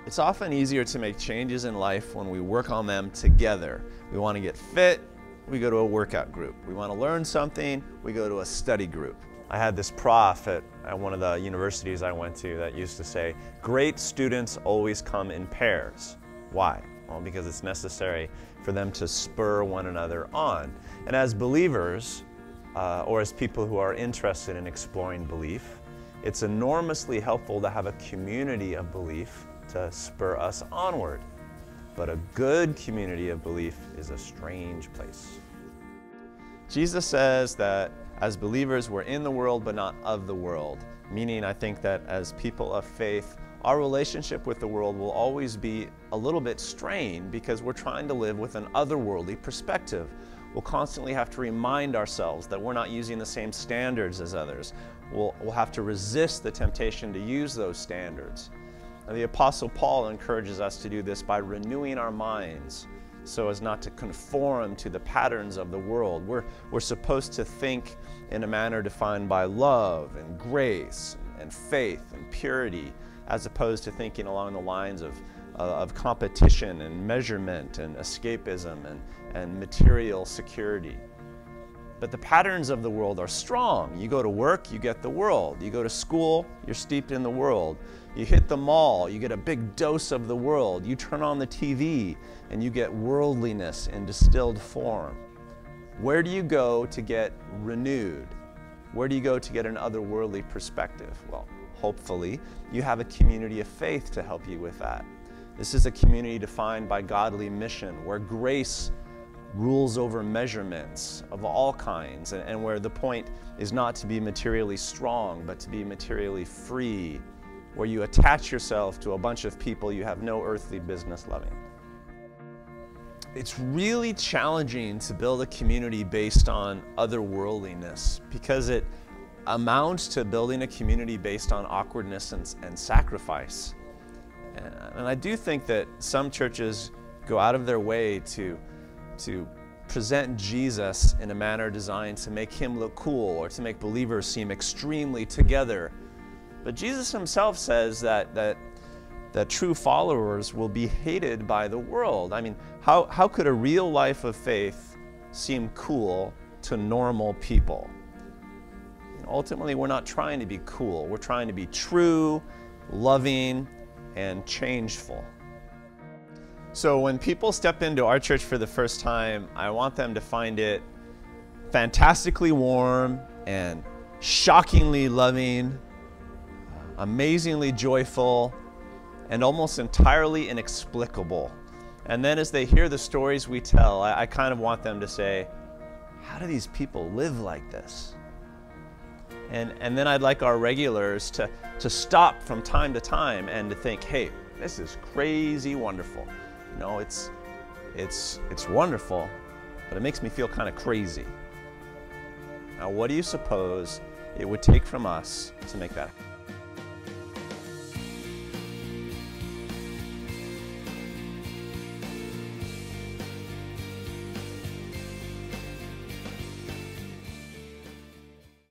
It's often easier to make changes in life when we work on them together. We want to get fit, we go to a workout group. We want to learn something, we go to a study group. I had this prof at one of the universities I went to that used to say, great students always come in pairs. Why? Well, because it's necessary for them to spur one another on. And as believers, or as people who are interested in exploring belief, it's enormously helpful to have a community of belief to spur us onward. But a good community of belief is a strange place. Jesus says that as believers, we're in the world but not of the world, meaning I think that as people of faith, our relationship with the world will always be a little bit strained because we're trying to live with an otherworldly perspective. We'll constantly have to remind ourselves that we're not using the same standards as others. We'll have to resist the temptation to use those standards. And the Apostle Paul encourages us to do this by renewing our minds so as not to conform to the patterns of the world. We're supposed to think in a manner defined by love and grace and faith and purity, as opposed to thinking along the lines of competition and measurement and escapism and material security. But the patterns of the world are strong. You go to work, you get the world. You go to school, you're steeped in the world. You hit the mall, you get a big dose of the world. You turn on the TV and you get worldliness in distilled form. Where do you go to get renewed? Where do you go to get an otherworldly perspective? Well, hopefully, you have a community of faith to help you with that. This is a community defined by godly mission, where grace rules over measurements of all kinds, and where the point is not to be materially strong, but to be materially free, where you attach yourself to a bunch of people you have no earthly business loving. It's really challenging to build a community based on otherworldliness because it amounts to building a community based on awkwardness and sacrifice. And I do think that some churches go out of their way to present Jesus in a manner designed to make him look cool or to make believers seem extremely together. But Jesus himself says that true followers will be hated by the world. I mean, how could a real life of faith seem cool to normal people? Ultimately, we're not trying to be cool. We're trying to be true, loving, and changeful. So when people step into our church for the first time, I want them to find it fantastically warm and shockingly loving, amazingly joyful, and almost entirely inexplicable. And then as they hear the stories we tell, I kind of want them to say, how do these people live like this? And then I'd like our regulars to stop from time to time and to think, hey, this is crazy wonderful. You know, it's wonderful, but it makes me feel kind of crazy. Now, what do you suppose it would take from us to make that happen?